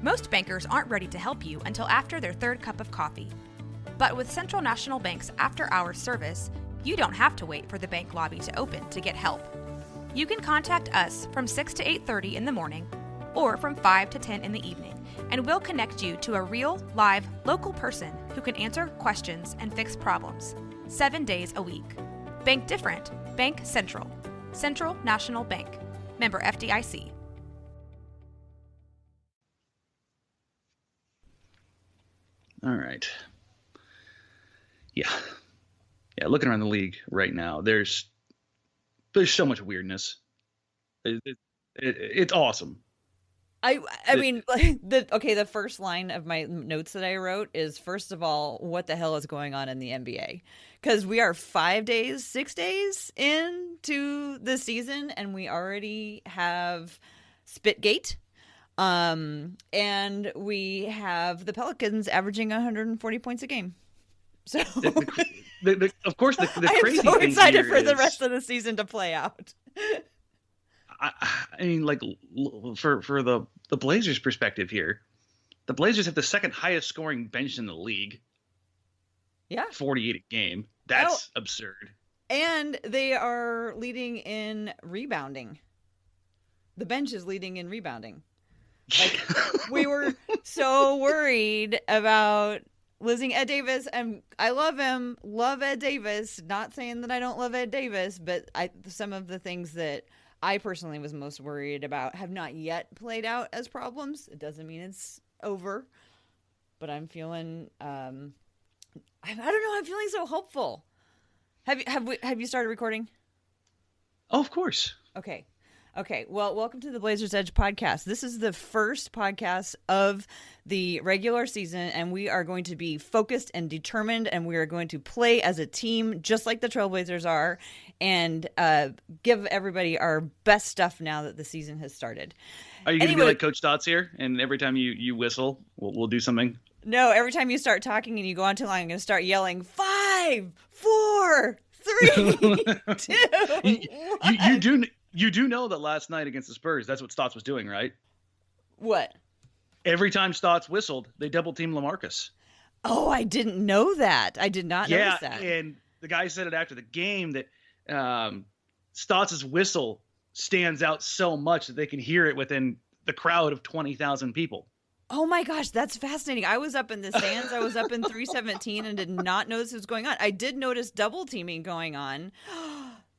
Most bankers aren't ready to help you until after their third cup of coffee. But with Central National Bank's after-hours service, you don't have to wait for the bank lobby to open to get help. You can contact us from 6 to 8:30 in the morning or from 5 to 10 in the evening, and we'll connect you to a real, live, local person who can answer questions and fix problems 7 days a week. Bank different. Bank Central. Central National Bank. Member FDIC. All right. Yeah, looking around the league right now, there's so much weirdness. It's awesome. I mean, the first line of my notes that I wrote is, first of all, what the hell is going on in the NBA? Because we are 6 days into the season, and we already have Spitgate. And we have the Pelicans averaging 140 points a game. So, of course, the crazy thing I'm so excited for is, the rest of the season to play out. I mean, like, for the Blazers' perspective here, the Blazers have the second highest scoring bench in the league. Yeah, 48 a game. That's absurd. And they are leading in rebounding. The bench is leading in rebounding. Like, we were so worried about losing Ed Davis, and I love him, love Ed Davis. Not saying that I don't love Ed Davis, but some of the things that I personally was most worried about have not yet played out as problems. It doesn't mean it's over, but I'm feeling, I don't know, I'm feeling so hopeful. Have you started recording? Oh, of course. Okay. Well, welcome to the Blazers Edge podcast. This is the first podcast of the regular season, and we are going to be focused and determined, and we are going to play as a team just like the Trailblazers are, and give everybody our best stuff now that the season has started. Are you going to be like Coach Stotts here, and every time you whistle, we'll do something? No, every time you start talking and you go on too long, I'm going to start yelling, 5, 4, 3, 2, 1. You do know that last night against the Spurs, that's what Stotts was doing, right? What? Every time Stotts whistled, they double-teamed LaMarcus. Oh, I didn't know that. I did not notice that. Yeah, and the guy said it after the game that Stotts' whistle stands out so much that they can hear it within the crowd of 20,000 people. Oh my gosh, that's fascinating. I was up in the stands. I was up in 317 and did not notice what was going on. I did notice double teaming going on.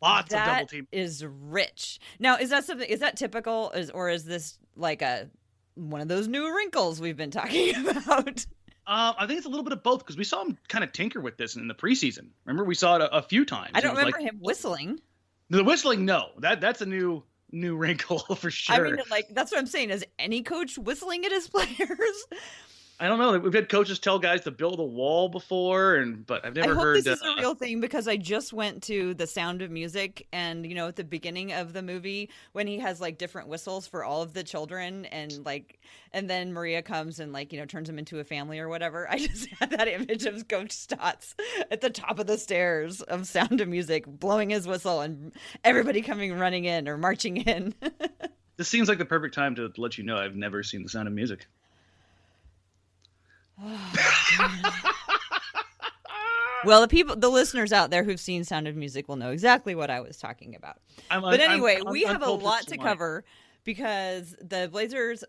Lots of double team. That is rich. Now, is that typical, or is this like one of those new wrinkles we've been talking about? I think it's a little bit of both, because we saw him kind of tinker with this in the preseason. Remember, we saw it a few times. I don't remember him whistling. The whistling, no. That's a new wrinkle for sure. I mean, like, that's what I'm saying. Is any coach whistling at his players? I don't know. We've had coaches tell guys to build a wall before, but I've never heard. This is a real thing, because I just went to The Sound of Music, and at the beginning of the movie when he has like different whistles for all of the children, and then Maria comes and turns them into a family or whatever. I just had that image of Coach Stotts at the top of the stairs of Sound of Music blowing his whistle and everybody coming running in or marching in. This seems like the perfect time to let you know I've never seen The Sound of Music. Well, the listeners out there who've seen Sound of Music will know exactly what I was talking about. But anyway, we have a lot to cover, because the Blazers,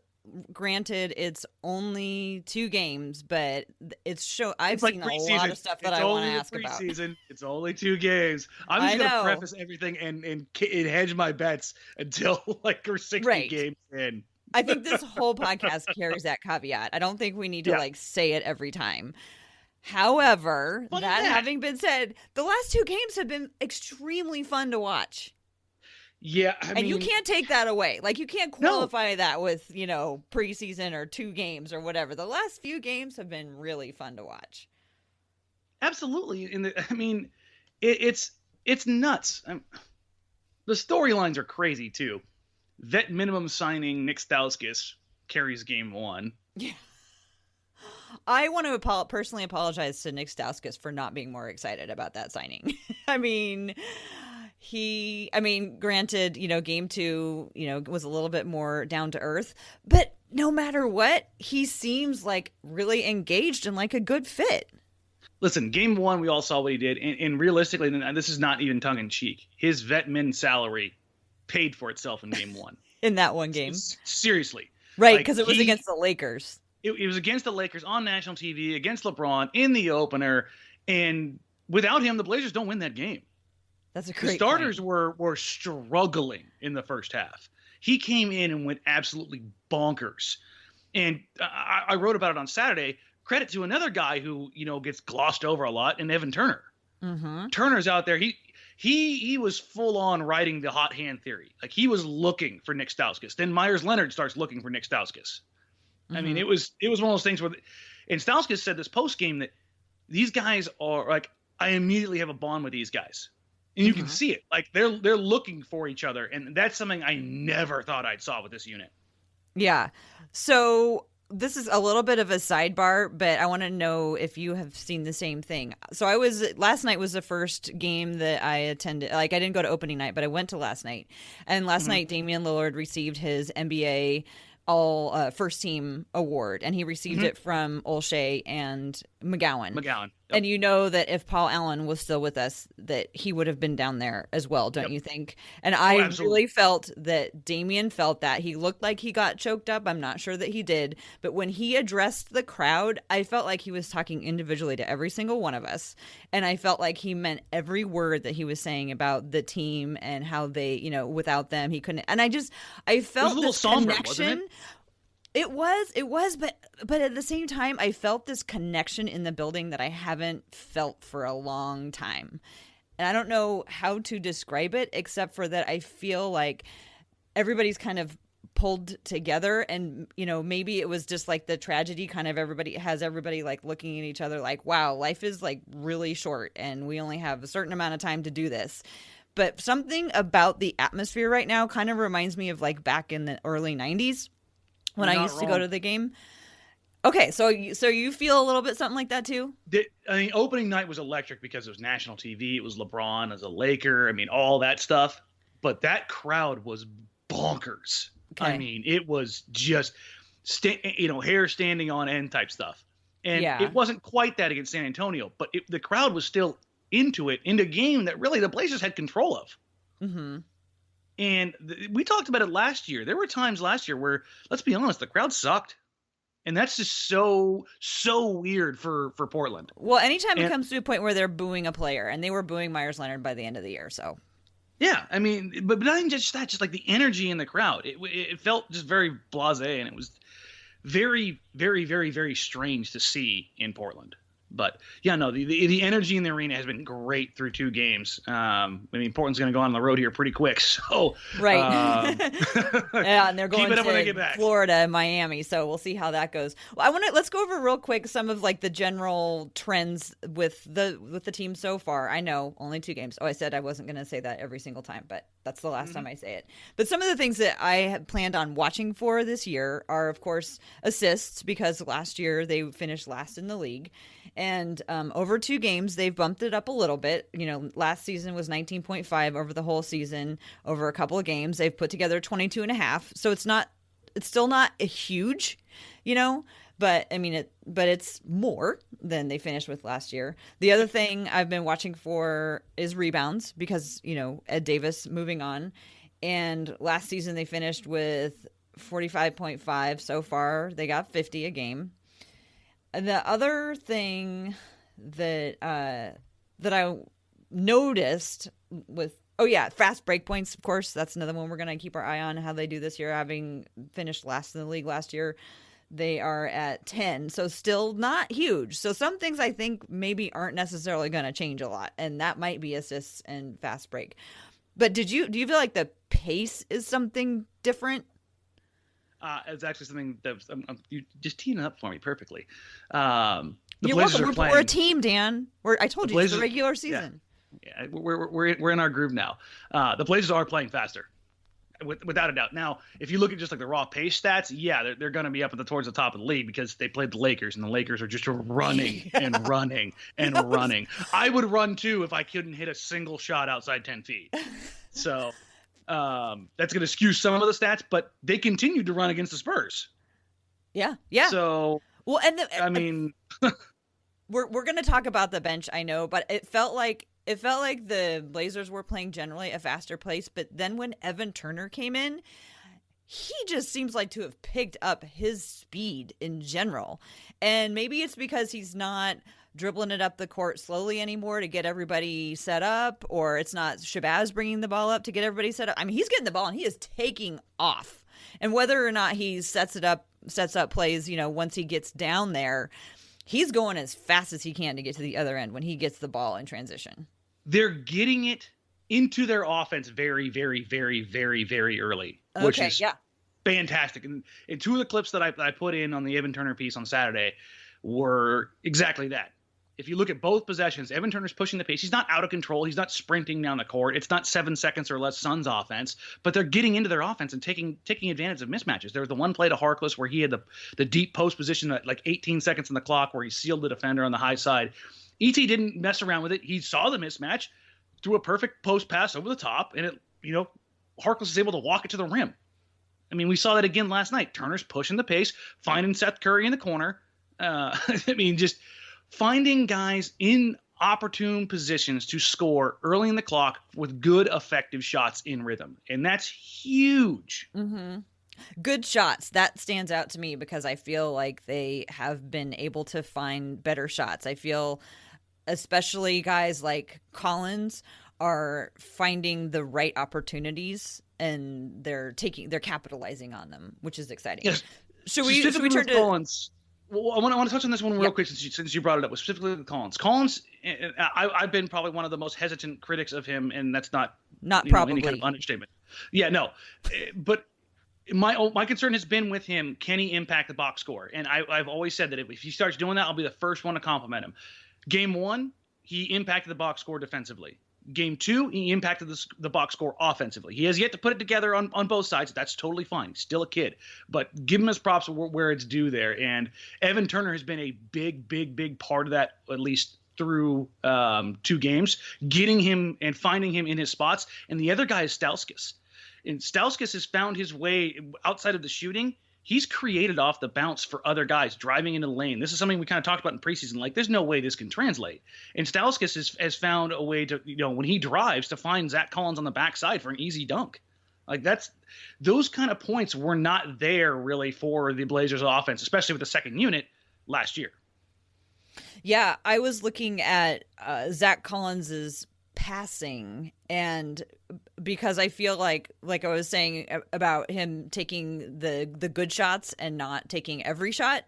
granted, it's only 2 games, but I've seen a lot of stuff that I want to ask about. It's only 2 games. I'm just going to preface everything and hedge my bets until we're 60 games in. I think this whole podcast carries that caveat. I don't think we need to say it every time. However, having been said, the last 2 games have been extremely fun to watch. Yeah, I mean, you can't take that away. Like, you can't qualify that with, preseason or 2 games or whatever. The last few games have been really fun to watch. Absolutely. It's nuts. The storylines are crazy too. Vet minimum signing Nick Stauskas carries game 1. Yeah. I want to personally apologize to Nick Stauskas for not being more excited about that signing. I mean, granted, game 2, was a little bit more down to earth, but no matter what, he seems like really engaged and like a good fit. Listen, game one, we all saw what he did. And realistically, and this is not even tongue in cheek, his vet min salary paid for itself in game one. In that one game. Seriously. Right, because it was against the Lakers. It was against the Lakers on national TV, against LeBron in the opener. And without him, the Blazers don't win that game. That's a great The starters point. were struggling in the first half. He came in and went absolutely bonkers. And I wrote about it on Saturday. Credit to another guy who, gets glossed over a lot, and Evan Turner. Mm-hmm. Turner's out there. He was full on riding the hot hand theory. Like, he was looking for Nick Stauskas. Then Myers Leonard starts looking for Nick Stauskas. Mm-hmm. I mean, it was one of those things where, and Stauskas said this post game that these guys are like, I immediately have a bond with these guys, and you can see it. Like, they're looking for each other, and that's something I never thought I'd saw with this unit. Yeah. So this is a little bit of a sidebar, but I want to know if you have seen the same thing. So last night was the first game that I attended. Like, I didn't go to opening night, but I went to last night. And last night, Damian Lillard received his NBA all first team award, and he received it from Olshey and McGowan. Yep. And you know that if Paul Allen was still with us, that he would have been down there as well, don't you think? And I really felt that Damian felt that. He looked like he got choked up. I'm not sure that he did. But when he addressed the crowd, I felt like he was talking individually to every single one of us. And I felt like he meant every word that he was saying about the team and how they, without them, he couldn't. And I felt this connection. It was, but at the same time, I felt this connection in the building that I haven't felt for a long time. And I don't know how to describe it, except for that I feel like everybody's kind of pulled together, and, maybe it was just like the tragedy kind of everybody like looking at each other like, wow, life is like really short and we only have a certain amount of time to do this. But something about the atmosphere right now kind of reminds me of like back in the early 90s. When I used to go to the game. Okay, so you feel a little bit something like that too? Opening night was electric because it was national TV. It was LeBron as a Laker. I mean, all that stuff. But that crowd was bonkers. Okay. I mean, it was just, hair standing on end type stuff. And it wasn't quite that against San Antonio, but the crowd was still into a game that really the Blazers had control of. Mm-hmm. And we talked about it last year. There were times last year where, let's be honest, the crowd sucked. And that's just so weird for Portland. Well, anytime it comes to a point where they're booing a player, and they were booing Myers Leonard by the end of the year, so. Yeah, I mean, but not even just that, just like the energy in the crowd. It felt just very blasé, and it was very, very, very, very strange to see in Portland. But yeah, no, the energy in the arena has been great through two games. Portland's going to go on the road here pretty quick. So right, yeah, and they're going to Florida and Miami. So we'll see how that goes. Well, let's go over real quick some of like the general trends with the team so far. I know only 2 games. Oh, I said I wasn't going to say that every single time, but that's the last time I say it. But some of the things that I had planned on watching for this year are, of course, assists, because last year they finished last in the league. And over 2 games, they've bumped it up a little bit. Last season was 19.5 over the whole season. Over a couple of games, they've put together 22.5. So it's still not a huge, but but it's more than they finished with last year. The other thing I've been watching for is rebounds, because, Ed Davis moving on. And last season they finished with 45.5 so far. They got 50 a game. The other thing that I noticed with fast break points, of course, that's another one we're going to keep our eye on how they do this year. Having finished last in the league last year, they are at 10, so still not huge. So some things I think maybe aren't necessarily going to change a lot, and that might be assists and fast break. But do you feel like the pace is something different? It's actually something that you just teeing it up for me perfectly. The You're Blazers welcome. are playing. We're a team, Dan. I told you, it's the regular season. Yeah, we're in our groove now. The Blazers are playing faster, without a doubt. Now, if you look at just like the raw pace stats, they're going to be up towards the top of the league, because they played the Lakers, and the Lakers are just running and running and running. I would run too if I couldn't hit a single shot outside 10 feet. So. That's going to skew some of the stats, but they continued to run against the Spurs. Yeah. Yeah. So, Well, and I mean, we're going to talk about the bench, I know, but it felt like the Blazers were playing generally a faster pace, but then when Evan Turner came in, he just seems like to have picked up his speed in general. And maybe it's because he's not dribbling it up the court slowly anymore to get everybody set up, or it's not Shabazz bringing the ball up to get everybody set up. I mean, he's getting the ball and he is taking off. And whether or not he sets up plays, once he gets down there, he's going as fast as he can to get to the other end when he gets the ball in transition. They're getting it into their offense very, very, very, very, very early, which is fantastic. And two of the clips that I put in on the Evan Turner piece on Saturday were exactly that. If you look at both possessions, Evan Turner's pushing the pace. He's not out of control. He's not sprinting down the court. It's not 7 seconds or less Suns offense, but they're getting into their offense and taking advantage of mismatches. There was the one play to Harkless where he had the deep post position at like 18 seconds on the clock where he sealed the defender on the high side. E.T. didn't mess around with it. He saw the mismatch, threw a perfect post pass over the top, and Harkless is able to walk it to the rim. I mean, we saw that again last night. Turner's pushing the pace, finding Seth Curry in the corner. Just finding guys in opportune positions to score early in the clock with good, effective shots in rhythm. And that's huge. Mm-hmm. Good shots. That stands out to me because I feel like they have been able to find better shots. I feel especially guys like Collins are finding the right opportunities and they're capitalizing on them, which is exciting. Yes. Should we turn to Collins? Well, I want to touch on this one real quick since you brought it up, specifically with Collins. Collins, I've been probably one of the most hesitant critics of him, and that's not probably any kind of understatement. Yeah, no, but my concern has been with him. Can he impact the box score? And I've always said that if he starts doing that, I'll be the first one to compliment him. Game 1, he impacted the box score defensively. Game 2, he impacted the box score offensively. He has yet to put it together on both sides. That's totally fine. He's still a kid. But give him his props where it's due there. And Evan Turner has been a big, big, big part of that, at least through 2 games, getting him and finding him in his spots. And the other guy is Stauskas. And Stauskas has found his way outside of the shooting. He's created off the bounce for other guys driving into the lane. This is something we kind of talked about in preseason. Like, there's no way this can translate. And Stauskas has found a way to, when he drives, to find Zach Collins on the backside for an easy dunk. Like, those kind of points were not there really for the Blazers offense, especially with the second unit last year. Yeah, I was looking at Zach Collins's passing, and because I feel like I was saying about him taking the good shots and not taking every shot,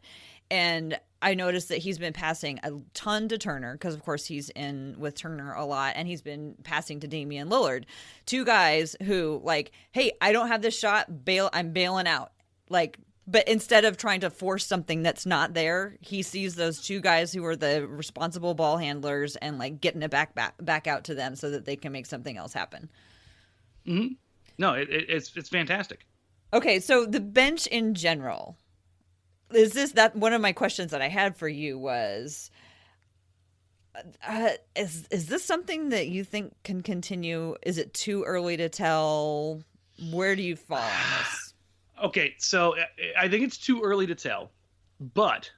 and I noticed that he's been passing a ton to Turner because of course he's in with Turner a lot, and he's been passing to Damian Lillard, 2 guys who like, hey, I don't have this shot, I'm bailing out, like. But instead of trying to force something that's not there, he sees those 2 guys who are the responsible ball handlers and like getting it back out to them so that they can make something else happen. Mm-hmm. No, it's fantastic. Okay, so the bench in general, that one of my questions that I had for you was, is this something that you think can continue? Is it too early to tell? Where do you fall on this? Okay, so I think it's too early to tell, but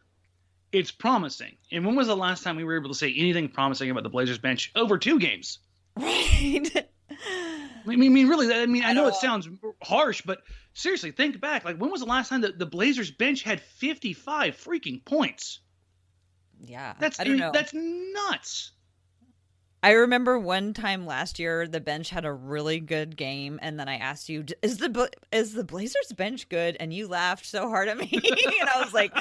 it's promising. And when was the last time we were able to say anything promising about the Blazers bench over 2 games? Right. I mean, really, I know it sounds harsh, but seriously, think back. Like, when was the last time that the Blazers bench had 55 freaking points? Yeah, I don't know. That's nuts. I remember one time last year, the bench had a really good game, and then I asked you, "Is the Blazers bench good?" And you laughed so hard at me, and I was like,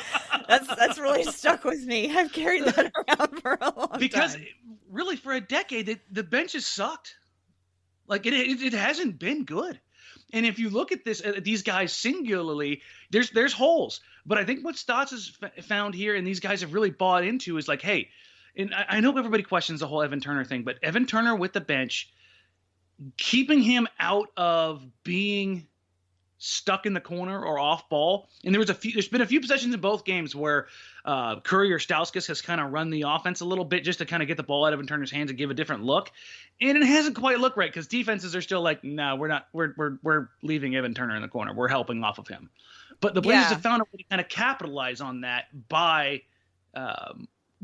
"That's really stuck with me. I've carried that around for a long time." Because really, for a decade, the bench has sucked. Like it hasn't been good. And if you look at these guys singularly, there's holes. But I think what Stotts has found here, and these guys have really bought into, is like, hey. And I know everybody questions the whole Evan Turner thing, but Evan Turner with the bench, keeping him out of being stuck in the corner or off ball. And there's been a few possessions in both games where Curry or Stauskas has kind of run the offense a little bit just to kind of get the ball out of Evan Turner's hands and give a different look. And it hasn't quite looked right because defenses are still like, no, we're not. We're leaving Evan Turner in the corner. We're helping off of him. But the Blazers have found a way to kind of capitalize on that by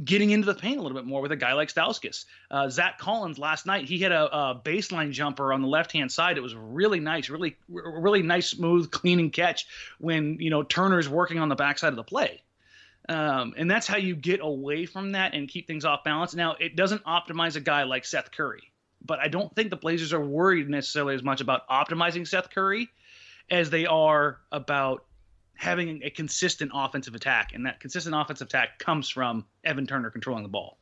getting into the paint a little bit more with a guy like Stauskas. Zach Collins last night, he had a baseline jumper on the left-hand side. It was really nice, really nice, smooth, cleaning catch when, Turner's working on the backside of the play. And that's how you get away from that and keep things off balance. Now, it doesn't optimize a guy like Seth Curry, but I don't think the Blazers are worried necessarily as much about optimizing Seth Curry as they are about having a consistent offensive attack, and that consistent offensive attack comes from Evan Turner controlling the ball.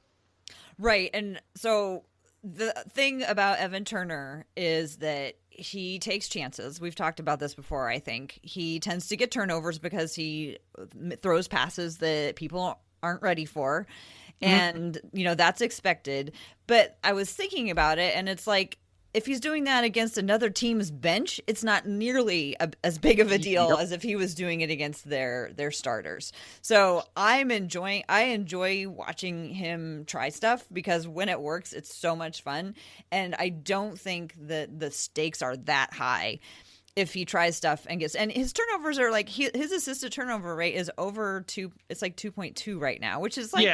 Right. And so the thing about Evan Turner is that he takes chances. We've talked about this before, I think. He tends to get turnovers because he throws passes that people aren't ready for. And, that's expected. But I was thinking about it, and it's like, if he's doing that against another team's bench, it's not nearly as big of a deal as if he was doing it against their starters. So I enjoy watching him try stuff because when it works, it's so much fun. And I don't think that the stakes are that high if he tries stuff and his turnovers are like, his assisted turnover rate is over 2. It's like 2.2 right now, which is like,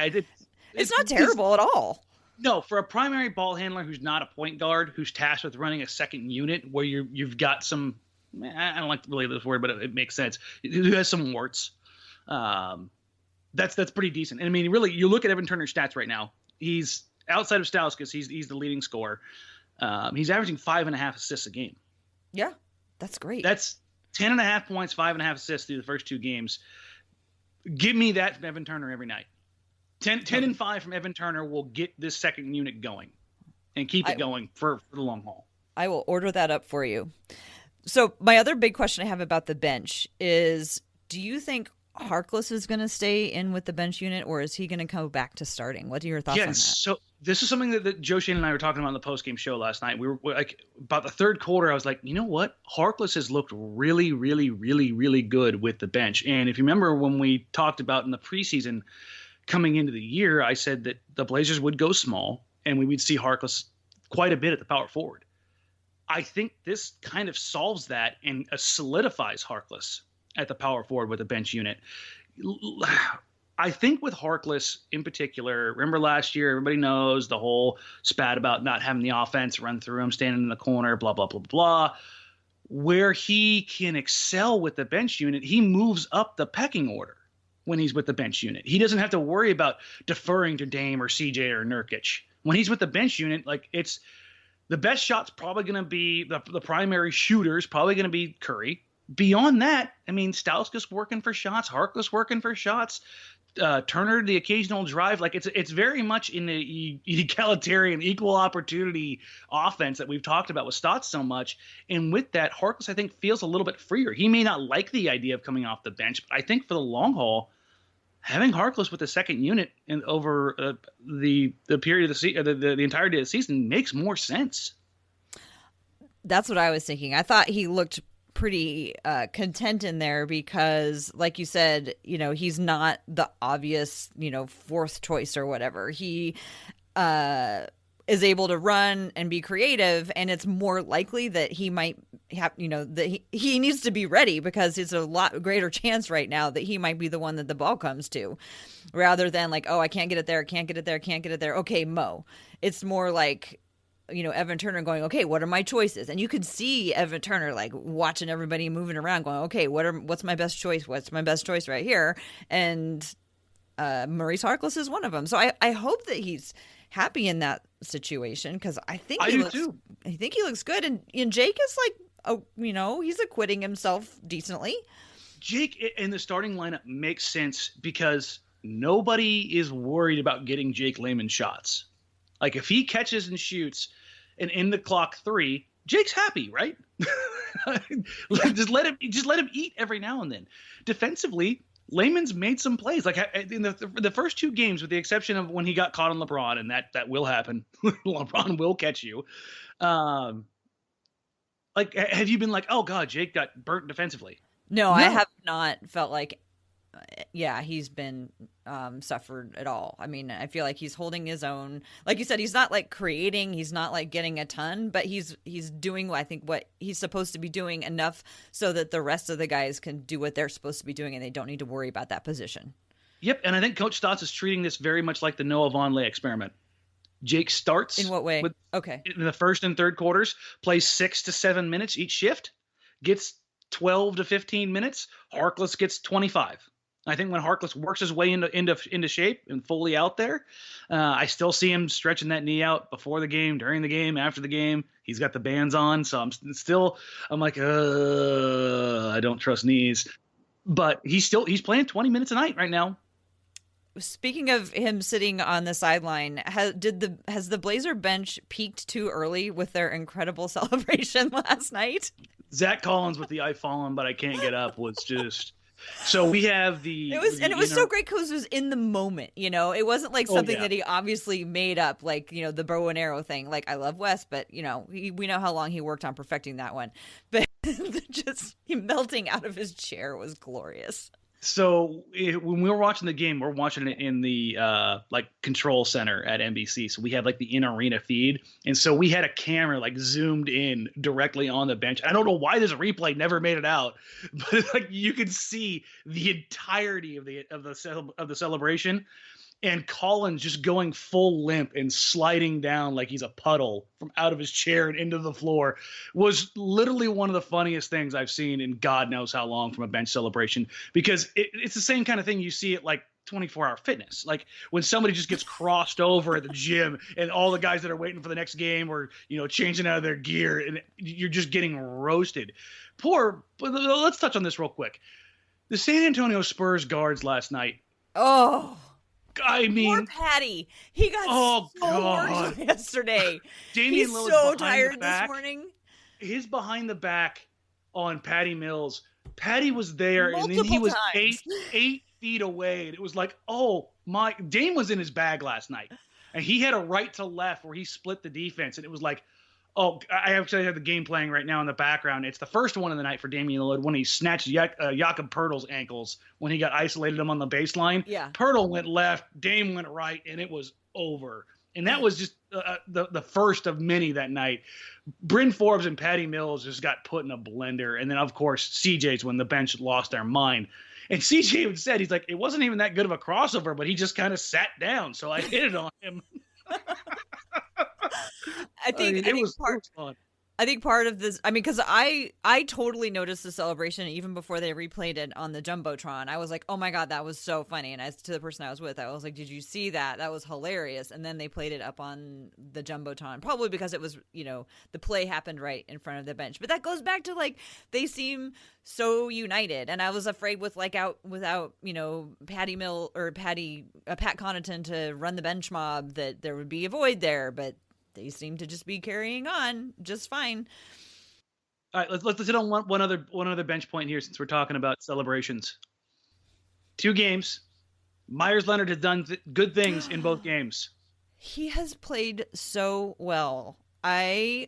it's not terrible at all. No, for a primary ball handler who's not a point guard, who's tasked with running a second unit where you've got some, I don't like to really this word, but it makes sense, who has some warts, that's pretty decent. And I mean, really, you look at Evan Turner's stats right now, he's outside of Stauskas, he's the leading scorer. He's averaging 5.5 assists a game. Yeah, that's great. That's 10.5 points, 5.5 assists through the first 2 games. Give me that from Evan Turner every night. 10 and 5 from Evan Turner will get this second unit going and keep it going for the long haul. I will order that up for you. So my other big question I have about the bench is, do you think Harkless is going to stay in with the bench unit, or is he going to go back to starting? What are your thoughts on that? So this is something that Joe Shane and I were talking about on the post-game show last night. We were like, about the third quarter, I was like, you know what? Harkless has looked really, really, really, really good with the bench. And if you remember when we talked about in the preseason coming into the year, I said that the Blazers would go small and we would see Harkless quite a bit at the power forward. I think this kind of solves that and solidifies Harkless at the power forward with a bench unit. I think with Harkless in particular, remember last year, everybody knows the whole spat about not having the offense run through him, standing in the corner, blah, blah, blah, blah. Where he can excel with the bench unit, he moves up the pecking order. When he's with the bench unit, he doesn't have to worry about deferring to Dame or CJ or Nurkic. When he's with the bench unit, like, it's the best shot's probably going to be the primary shooter's probably going to be Curry. Beyond that, I mean, Stauskas working for shots, Harkless working for shots, Turner the occasional drive. Like, it's very much in the egalitarian, equal opportunity offense that we've talked about with Stotts so much. And with that, Harkless, I think, feels a little bit freer. He may not like the idea of coming off the bench, but I think for the long haul, having Harkless with the second unit and over the period of the entirety of the season makes more sense. That's what I was thinking. I thought he looked pretty content in there because, like you said, he's not the obvious, fourth choice or whatever. He is able to run and be creative, and it's more likely that he might have, that he needs to be ready because it's a lot greater chance right now that he might be the one that the ball comes to, rather than like, oh, I can't get it there, can't get it there, can't get it there. Okay, Mo. It's more like, Evan Turner going, okay, what are my choices? And you could see Evan Turner like watching everybody moving around going, okay, what's my best choice? What's my best choice right here? And Maurice Harkless is one of them. So I hope that he's happy in that situation because I think he looks good. And Jake is like, he's acquitting himself decently. Jake in the starting lineup makes sense because nobody is worried about getting Jake Layman shots. Like, if he catches and shoots and in the clock 3, Jake's happy, right? just let him eat every now and then. Defensively, Layman's made some plays. Like, in the first 2 games, with the exception of when he got caught on LeBron, and that will happen. LeBron will catch you. Like, have you been like, oh God, Jake got burnt defensively? No, I have not felt like yeah, he's been suffered at all. I mean, I feel like he's holding his own. Like you said, he's not like creating, he's not like getting a ton, but he's doing I think what he's supposed to be doing enough so that the rest of the guys can do what they're supposed to be doing and they don't need to worry about that position. Yep, and I think Coach Stotts is treating this very much like the Noah Vonleh experiment. Jake starts. In what way? Okay. In the first and third quarters, plays 6 to 7 minutes each shift, gets 12 to 15 minutes. Harkless gets 25. I think when Harkless works his way into shape and fully out there, I still see him stretching that knee out before the game, during the game, after the game. He's got the bands on, so I'm like, I don't trust knees. But he's playing 20 minutes a night right now. Speaking of him sitting on the sideline, has the Blazer bench peaked too early with their incredible celebration last night? Zach Collins with the "I fallen but I can't get up" was just. So we have it was so great because it was in the moment. It wasn't like something that he obviously made up, like the bow and arrow thing. Like, I love Wes, but we know how long he worked on perfecting that one. But just him melting out of his chair was glorious. So when we were watching the game, we're watching it in the control center at NBC. So we have like the in-arena feed. And so we had a camera like zoomed in directly on the bench. I don't know why this replay never made it out, but like you could see the entirety of the celebration. And Collins just going full limp and sliding down like he's a puddle from out of his chair and into the floor was literally one of the funniest things I've seen in God knows how long from a bench celebration, because it's the same kind of thing you see at like 24-hour fitness. Like when somebody just gets crossed over at the gym and all the guys that are waiting for the next game or, changing out of their gear and you're just getting roasted. But let's touch on this real quick. The San Antonio Spurs guards last night. Oh, I mean, poor Patty. He got worked yesterday. Damian He's Lillard's so tired this morning. His behind the back on Patty Mills. Patty was there, and then he was times. 8 feet away, and it was like, oh my! Dame was in his bag last night, and he had a right to left where he split the defense, and it was like, oh, I actually have the game playing right now in the background. It's the first one of the night for Damian Lillard when he snatched Jakob Poeltl's ankles when he got isolated him on the baseline. Yeah. Poeltl went left, Dame went right, and it was over. And that was just the first of many that night. Bryn Forbes and Patty Mills just got put in a blender. And then, of course, CJ's when the bench lost their mind. And CJ even said, he's like, it wasn't even that good of a crossover, but he just kind of sat down. So I hit it on him. I think part of this, because I totally noticed the celebration even before they replayed it on the Jumbotron. I was like, oh my God, that was so funny. And to the person I was with, I was like, did you see that? That was hilarious. And then they played it up on the Jumbotron, probably because it was, the play happened right in front of the bench. But that goes back to like, they seem so united. And I was afraid without, Pat Connaughton to run the bench mob that there would be a void there. But they seem to just be carrying on just fine. All right, let's hit on one other bench point here since we're talking about celebrations. 2 games. Meyers Leonard has done good things in both games. He has played so well. I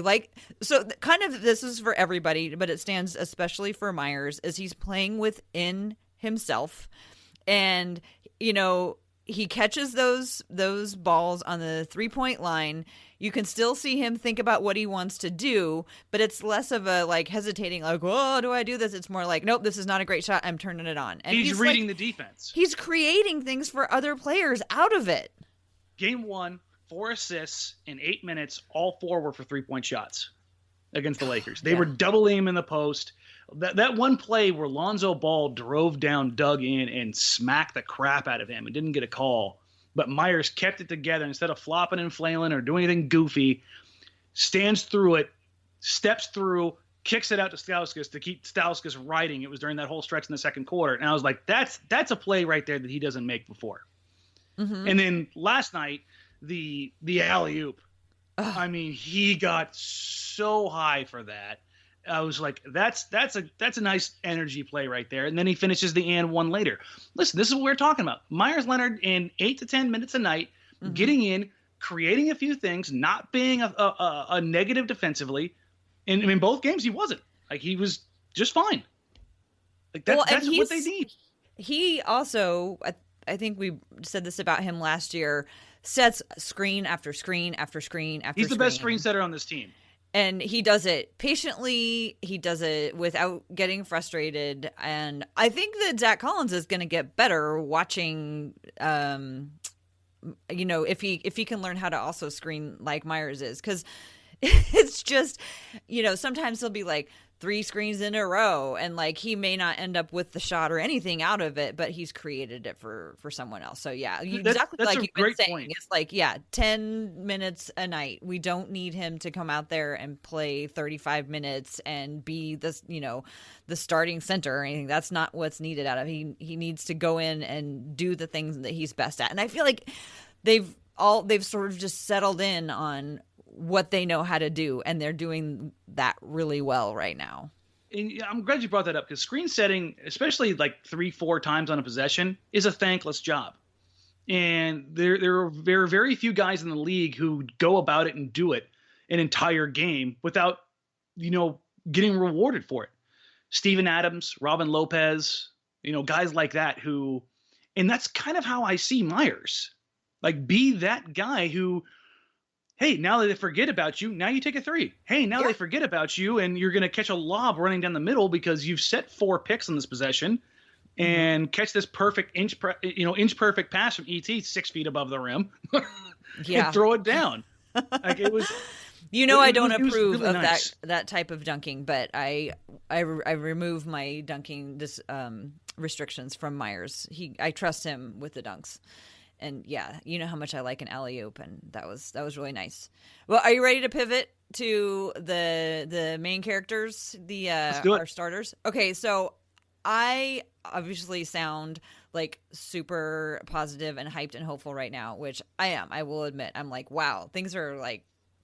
like, so kind of this is for everybody, but it stands especially for Meyers, as he's playing within himself. And, he catches those balls on the 3-point line. You can still see him think about what he wants to do, but it's less of a like hesitating, like, oh, do I do this? It's more like, nope, this is not a great shot. I'm turning it on. And he's reading the defense. He's creating things for other players out of it. Game 1, 4 assists in 8 minutes. All 4 were for 3-point shots against the Lakers. They were doubling him in the post. That one play where Lonzo Ball drove down, dug in, and smacked the crap out of him and didn't get a call. But Meyers kept it together instead of flopping and flailing or doing anything goofy. Stands through it, steps through, kicks it out to Stauskas to keep Stauskas riding. It was during that whole stretch in the second quarter. And I was like, that's a play right there that he doesn't make before. Mm-hmm. And then last night, the alley-oop. I mean, he got so high for that. I was like, that's a nice energy play right there. And then he finishes the and one later. Listen, this is what we're talking about. Meyers Leonard in 8 to 10 minutes a night, getting in, creating a few things, not being a negative defensively. And in both games, he wasn't. Like, he was just fine. Like that's what they need. He also, I think we said this about him last year, sets screen after screen after screen after screen. He's the best screen setter on this team. And he does it patiently. He does it without getting frustrated. And I think that Zach Collins is going to get better watching, if he can learn how to also screen like Myers is. Because it's just, sometimes he'll be like 3 screens in a row, and like he may not end up with the shot or anything out of it, but he's created it for someone else. So yeah, exactly that's like a you've been great saying. point. It's like 10 minutes a night. We don't need him to come out there and play 35 minutes and be this, the starting center or anything. That's not what's needed out of him. He needs to go in and do the things that he's best at. And I feel like they've sort of just settled in on what they know how to do, and they're doing that really well right now. And I'm glad you brought that up, because screen setting, especially like 3-4 times on a possession, is a thankless job. And there are very few guys in the league who go about it and do it an entire game without, getting rewarded for it. Steven Adams, Robin Lopez, guys like that and that's kind of how I see Myers. Like, be that guy who, hey, now that they forget about you, now you take a 3. Hey, now they forget about you, and you're going to catch a lob running down the middle because you've set 4 picks on this possession, and catch this perfect inch perfect pass from ET 6 feet above the rim, and throw it down. Like, it was. I don't approve really of nice. that type of dunking, but I remove my dunking restrictions from Myers. I trust him with the dunks. And yeah, you know how much I like an alley-oop, and that was really nice. Well, are you ready to pivot to the main characters, our starters? Okay, so I obviously sound like super positive and hyped and hopeful right now, which I am. I will admit, I'm like, wow, things are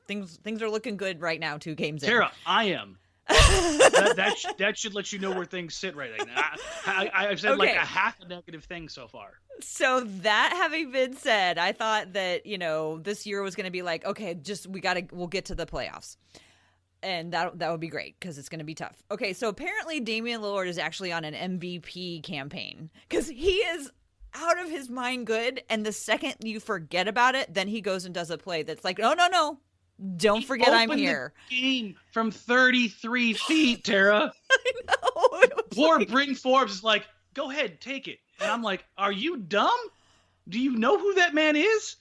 looking good right now. 2 games in. Tara, I am. that should let you know where things sit right now. I've said like a half a negative thing so far. So that having been said, I thought that, this year was going to be like, okay, we'll get to the playoffs. And that would be great because it's going to be tough. Okay, so apparently Damian Lillard is actually on an MVP campaign because he is out of his mind good. And the second you forget about it, then he goes and does a play that's like, no. Don't forget I'm here. The game from 33 feet, Tara. I know. Poor Bryn Forbes is like, go ahead, take it. And I'm like, are you dumb? Do you know who that man is?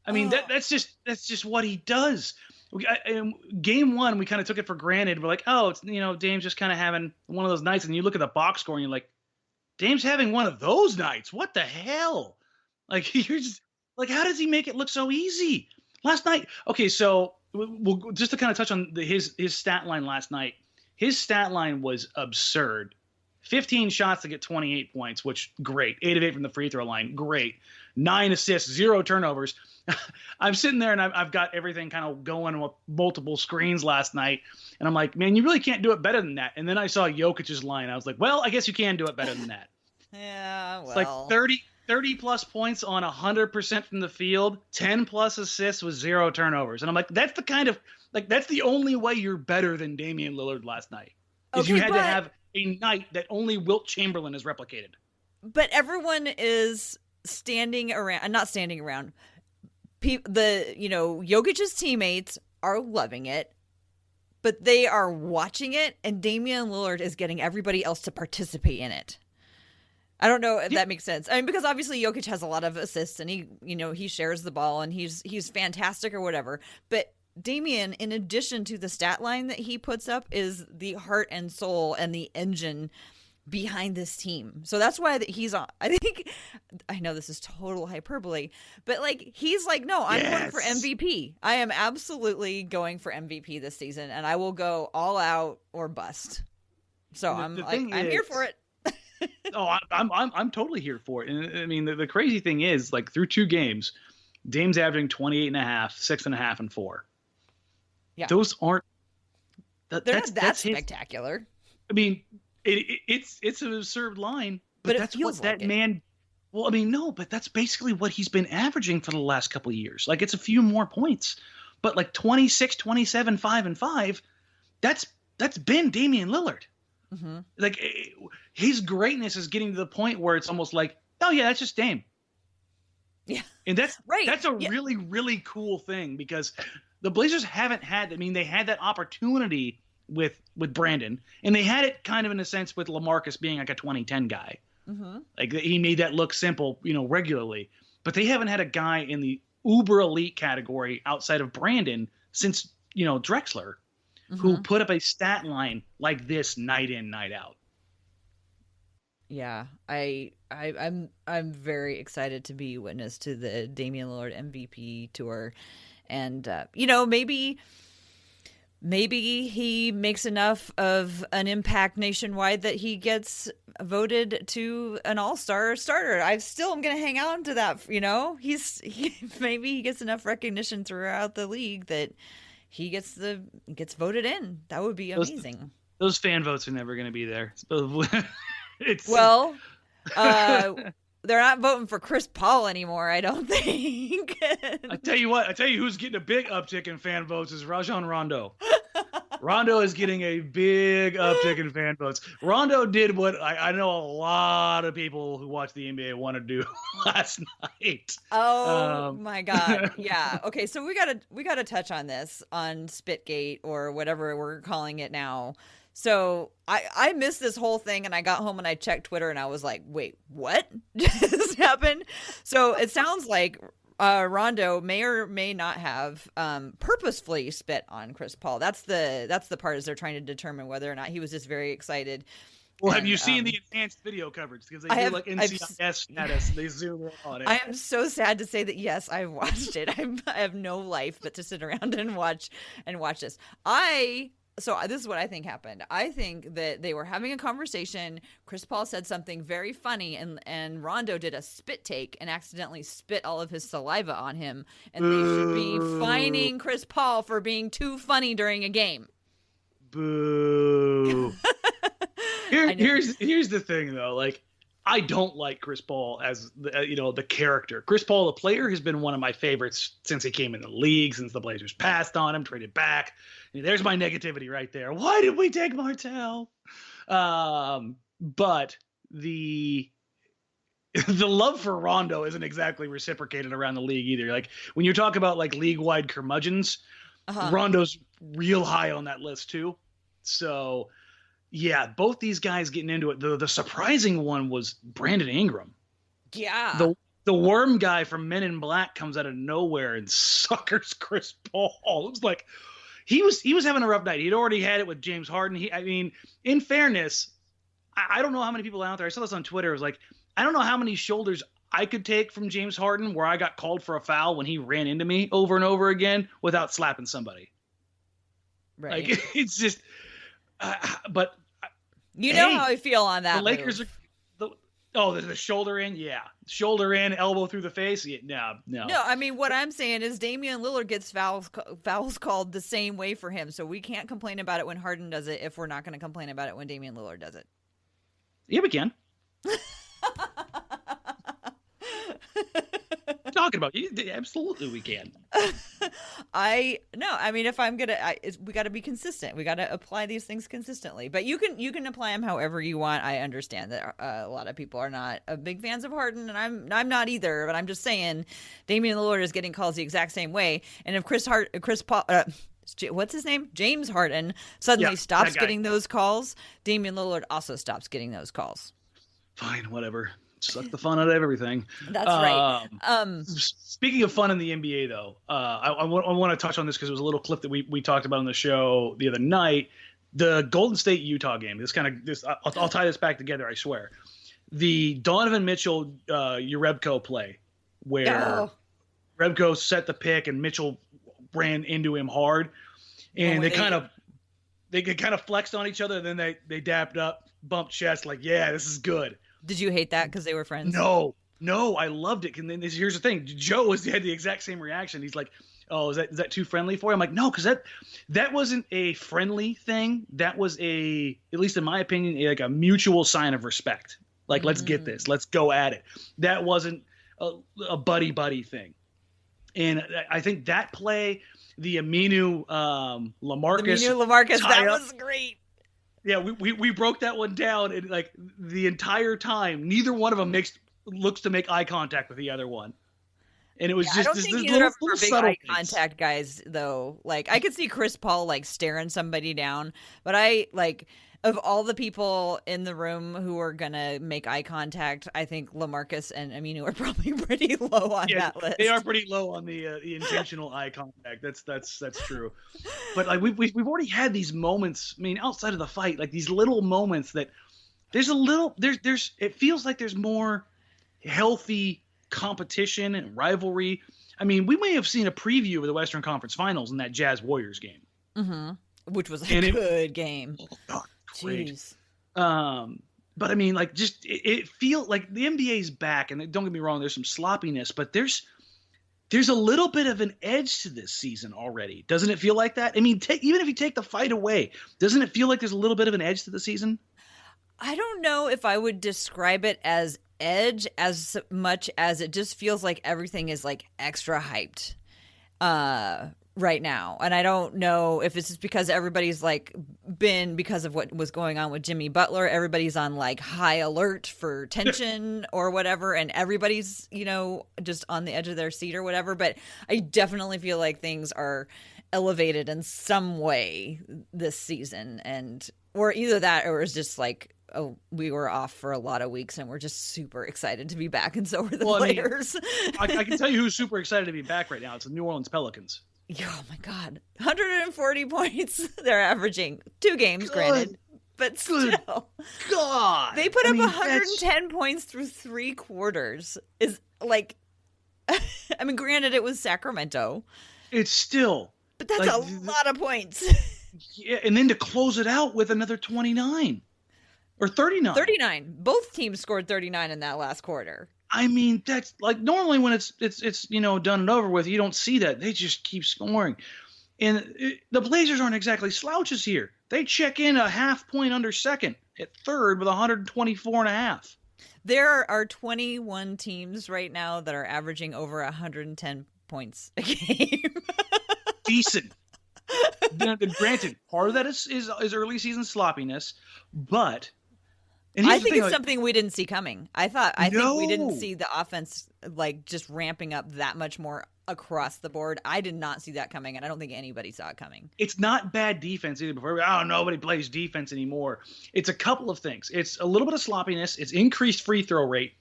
I mean, that's just what he does. Game 1, we kind of took it for granted. We're like, oh, it's Dame's just kind of having one of those nights. And you look at the box score and you're like, Dame's having one of those nights. What the hell? Like, you're just like, how does he make it look so easy? Last night, okay, so we'll just to kind of touch on his stat line last night. His stat line was absurd. 15 shots to get 28 points, which great. 8 of 8 from the free throw line, great. 9 assists, 0 turnovers. I'm sitting there and I've got everything kind of going with multiple screens last night, and I'm like, man, you really can't do it better than that. And then I saw Jokic's line. I was like, well, I guess you can do it better than that. Yeah, well, it's like 30 plus points on 100% from the field, 10 plus assists with 0 turnovers. And I'm like, that's the only way you're better than Damian Lillard last night. Is you had to have a night that only Wilt Chamberlain has replicated. But everyone is not standing around. Jokic's teammates are loving it, but they are watching it, and Damian Lillard is getting everybody else to participate in it. I don't know if that makes sense. I mean, because obviously Jokic has a lot of assists, and he shares the ball, and he's fantastic or whatever. But Damian, in addition to the stat line that he puts up, is the heart and soul and the engine behind this team. So that's why he's on. I know this is total hyperbole, but like he's like, no, I'm going for MVP. I am absolutely going for MVP this season, and I will go all out or bust. So I'm here for it. Oh, I'm totally here for it. And I mean, the crazy thing is, like, through 2 games, Dame's averaging 28.5, 6.5, and 4. Yeah, those aren't. That's spectacular. I mean, it's an absurd line, but that's what that man. Well, I mean, no, but that's basically what he's been averaging for the last couple of years. Like, it's a few more points, but like 26, 27, 5, and 5. That's been Damian Lillard. Mm-hmm. Like, his greatness is getting to the point where it's almost like, oh yeah, that's just Dame. Yeah. And that's Right. That's a really, really cool thing, because the Blazers haven't had, I mean, they had that opportunity with Brandon, and they had it kind of in a sense with LaMarcus being like a 2010 guy. Mm-hmm. Like, he made that look simple, regularly. But they haven't had a guy in the uber elite category outside of Brandon since, Drexler, who put up a stat line like this night in, night out. Yeah, I'm very excited to be witness to the Damian Lillard MVP tour, and maybe he makes enough of an impact nationwide that he gets voted to an all-star starter. I still am going to hang on to that. Maybe he gets enough recognition throughout the league that he gets voted in. That would be amazing. Those fan votes are never going to be there. They're not voting for Chris Paul anymore, I don't think. I tell you who's getting a big uptick in fan votes is Rajon Rondo. Rondo is getting a big uptick in fan votes. Rondo did what I know a lot of people who watch the NBA want to do last night. Oh my God. Yeah. Okay. So we gotta touch on this on Spitgate, or whatever we're calling it now. So I missed this whole thing, and I got home and I checked Twitter and I was like, wait, what just happened? So it sounds like Rondo may or may not have purposefully spit on Chris Paul. That's the part, is they're trying to determine whether or not he was just very excited. Well, have you seen the enhanced video coverage? Because they do like NCIS status. They zoom in on it. I am so sad to say that, yes, I've watched it. I have no life but to sit around and watch this. So this is what I think happened. I think that they were having a conversation. Chris Paul said something very funny, and Rondo did a spit take and accidentally spit all of his saliva on him. And they should be fining Chris Paul for being too funny during a game. Boo. Here's the thing, though. Like, I don't like Chris Paul as the character. Chris Paul, the player, has been one of my favorites since he came in the league, since the Blazers passed on him, traded back. There's my negativity right there. Why did we take Martell? But the love for Rondo isn't exactly reciprocated around the league either. Like, when you talk about like league-wide curmudgeons, Rondo's real high on that list too. So yeah, both these guys getting into it. The surprising one was Brandon Ingram. Yeah. The worm guy from Men in Black comes out of nowhere and suckers Chris Paul. It was like, he was having a rough night. He'd already had it with James Harden. In fairness, I don't know how many people out there, I saw this on Twitter, it was like, I don't know how many shoulders I could take from James Harden where I got called for a foul when he ran into me over and over again without slapping somebody. Right. Like, it's just, but how I feel on that. The Lakers are, the shoulder in, yeah. Shoulder in, elbow through the face, yeah, no. No, I mean, what I'm saying is Damian Lillard gets fouls called the same way for him, so we can't complain about it when Harden does it if we're not going to complain about it when Damian Lillard does it. Yeah, we can. Talking about you, absolutely we can. If I'm gonna, we got to be consistent. We got to apply these things consistently. But you can apply them however you want. I understand that a lot of people are not big fans of Harden, and I'm not either. But I'm just saying, Damian Lillard is getting calls the exact same way. And if Chris Paul, what's his name? James Harden suddenly stops getting those calls, Damian Lillard also stops getting those calls. Fine, whatever. Suck the fun out of everything. That's right. Speaking of fun in the NBA, though, I want to touch on this because it was a little clip that we talked about on the show the other night. The Golden State Utah game. I'll tie this back together. I swear. The Donovan Mitchell Urebko play where Rebko set the pick and Mitchell ran into him hard, and they kind of flexed on each other. And then they dapped up, bumped chest, like, yeah, this is good. Did you hate that because they were friends? No, I loved it. And then here's the thing: Joe had the exact same reaction. He's like, "Oh, is that too friendly for you?" I'm like, "No, because that wasn't a friendly thing. That was at least in my opinion, like a mutual sign of respect. Like, let's get this, let's go at it. That wasn't a buddy thing." And I think that play, the Aminu LaMarcus, that was great. Yeah, we broke that one down, and like the entire time, neither one of them looks to make eye contact with the other one. And it was just I don't this think little, either of them little are big subtle eye things. contact guys, though. Like, I could see Chris Paul like staring somebody down, but of all the people in the room who are gonna make eye contact, I think LaMarcus and Aminu are probably pretty low on that list. They are pretty low on the intentional eye contact. That's true. But like we've already had these moments. I mean, outside of the fight, like these little moments that there's it feels like there's more healthy competition and rivalry. I mean, we may have seen a preview of the Western Conference Finals in that Jazz Warriors game, which was a good game. Oh God, great. Jeez. But I mean, like, just it feels like the NBA's back, and don't get me wrong, there's some sloppiness, but there's a little bit of an edge to this season already. Doesn't it feel like that? I mean, even if you take the fight away, doesn't it feel like there's a little bit of an edge to the season? I don't know if I would describe it as edge as much as it just feels like everything is like extra hyped right now. And I don't know if it's just because everybody's like because of what was going on with Jimmy Butler, everybody's on like high alert for tension or whatever, and everybody's, just on the edge of their seat or whatever. But I definitely feel like things are elevated in some way this season, or either that or it's just like, oh, we were off for a lot of weeks and we're just super excited to be back, and so were the players. I can tell you who's super excited to be back right now. It's the New Orleans Pelicans. Oh my God. 140 points they're averaging. 2 games, granted. But still. God. They put up 110 points through 3 quarters. Is like, I mean, granted it was Sacramento. It's still. But that's a lot of points. Yeah, and then to close it out with another 29. Or 39. 39. Both teams scored 39 in that last quarter. I mean, that's like normally when it's done and over with, you don't see that. They just keep scoring. And the Blazers aren't exactly slouches here. They check in a half point under second at third with 124.5. There are 21 teams right now that are averaging over 110 points a game. Decent. Granted, part of that is early season sloppiness, but I think it's something we didn't see coming. I think we didn't see the offense like just ramping up that much more across the board. I did not see that coming, and I don't think anybody saw it coming. It's not bad defense either. Before, nobody plays defense anymore. It's a couple of things. It's a little bit of sloppiness. It's increased free throw rate.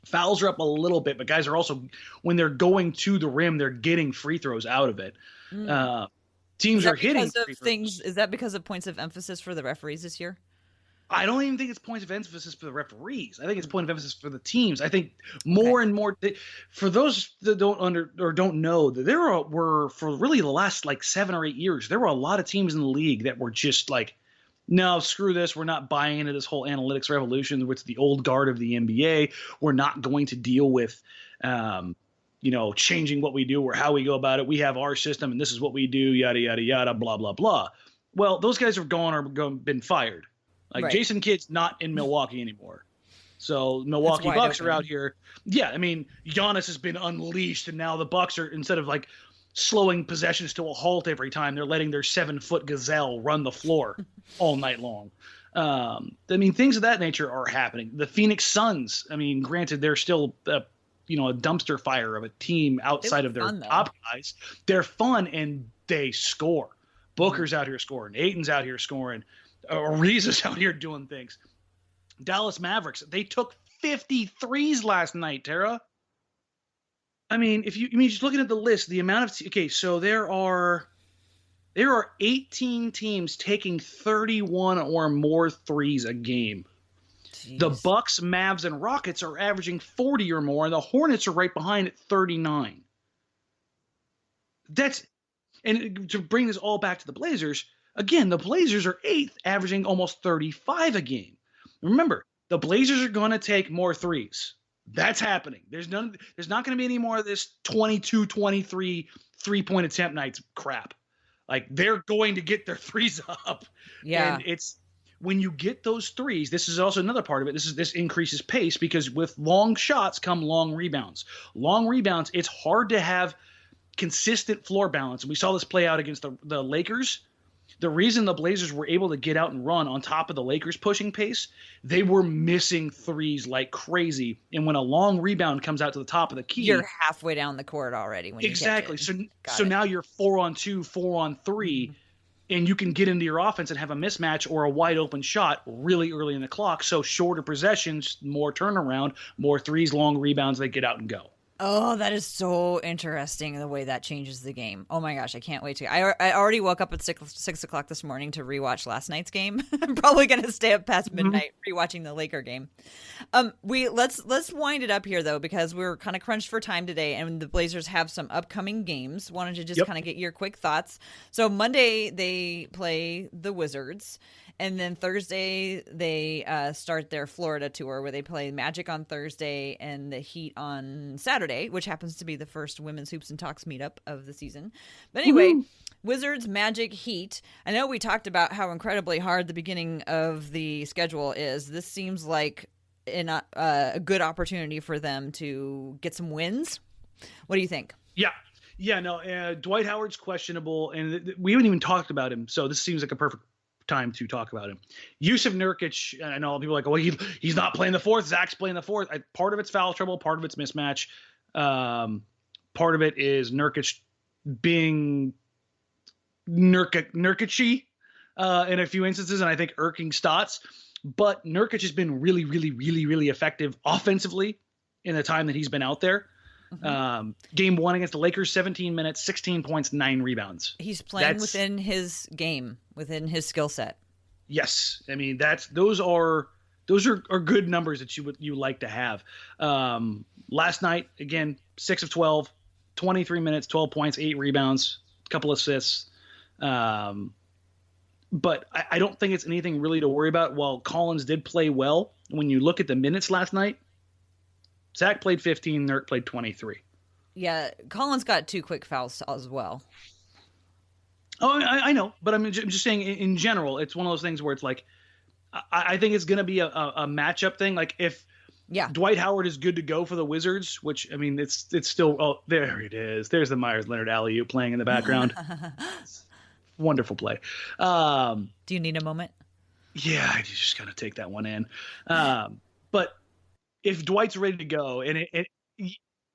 Fouls are up a little bit, but guys are also, when they're going to the rim, they're getting free throws out of it. Teams are hitting free throws. Is that because of points of emphasis for the referees this year? I don't even think it's points of emphasis for the referees. I think it's point of emphasis for the teams. I think more and more for those that don't know, that there were for really the last like 7 or 8 years, there were a lot of teams in the league that were just like, no, screw this. We're not buying into this whole analytics revolution, which is the old guard of the NBA. We're not going to deal with, changing what we do or how we go about it. We have our system and this is what we do, yada, yada, yada, blah, blah, blah. Well, those guys are gone or been fired. Like right. Jason Kidd's not in Milwaukee anymore. So Milwaukee Bucks are out here. Yeah, I mean, Giannis has been unleashed, and now the Bucks are, instead of like slowing possessions to a halt every time, they're letting their 7-foot gazelle run the floor all night long. I mean, things of that nature are happening. The Phoenix Suns, I mean, granted, they're still a dumpster fire of a team outside of their top guys. They're fun, and they score. Booker's out here scoring. Ayton's out here scoring. Ariza's out here doing things. Dallas Mavericks, they took 53s last night, Tara. I mean, just looking at the list, the amount of so there are 18 teams taking 31 or more threes a game. Jeez. The Bucks, Mavs, and Rockets are averaging 40 or more, and the Hornets are right behind at 39. And to bring this all back to the Blazers, again, the Blazers are 8th, averaging almost 35 a game. Remember, the Blazers are going to take more threes. That's happening. There's not going to be any more of this 22, 23 3-point attempt nights crap. Like, they're going to get their threes up. Yeah. And it's when you get those threes, this is also another part of it. This increases pace because with long shots come long rebounds. Long rebounds, it's hard to have consistent floor balance. And we saw this play out against the Lakers. the reason the Blazers were able to get out and run on top of the Lakers pushing pace, they were missing threes like crazy. And when a long rebound comes out to the top of the key, you're halfway down the court already. When exactly. You so now you're 4-on-2, 4-on-3, Mm-hmm. and you can get into your offense and have a mismatch or a wide open shot really early in the clock. So shorter possessions, more turnaround, more threes, long rebounds, they get out and go. Oh, that is so interesting, the way that changes the game. Oh my gosh, I can't wait to. I already woke up at 6 o'clock this morning to rewatch last night's game. I'm probably going to stay up past midnight rewatching the Laker game. Let's wind it up here though, because we're kind of crunched for time today, and the Blazers have some upcoming games. Wanted to just kind of get your quick thoughts. So Monday they play the Wizards. And then Thursday, they start their Florida tour, where they play Magic on Thursday and the Heat on Saturday, which happens to be the first Women's Hoops and Talks meetup of the season. But anyway, Wizards, Magic, Heat. I know we talked about how incredibly hard the beginning of the schedule is. This seems like a good opportunity for them to get some wins. What do you think? Yeah, no, Dwight Howard's questionable, and we haven't even talked about him, so this seems like a perfect time to talk about him. Yusuf Nurkic, I know people are like, well, he's not playing the fourth. Zach's playing the fourth. Part of it's foul trouble. Part of it's mismatch. Part of it is Nurkic being Nurkic-y in a few instances, and I think irking Stotts. But Nurkic has been really, really, really, really effective offensively in the time that he's been out there. Game 1 against the Lakers, 17 minutes, 16 points, 9 rebounds. He's playing within his game, within his skill set. Yes, I mean those are good numbers that you like to have. Last night, again, 6 of 12, 23 minutes, 12 points, 8 rebounds, a couple assists. But I don't think it's anything really to worry about. While Collins did play well, when you look at the minutes last night, Zach played 15, Nurk played 23. Yeah, Collins got 2 quick fouls as well. Oh, I know, but I'm just saying in general, it's one of those things where it's like, I think it's going to be a matchup thing. Like if Dwight Howard is good to go for the Wizards, which, I mean, it's still, oh, there it is. There's the Myers Leonard alley-oop playing in the background. Wonderful play. Do you need a moment? Yeah, I just got to take that one in. But if Dwight's ready to go, and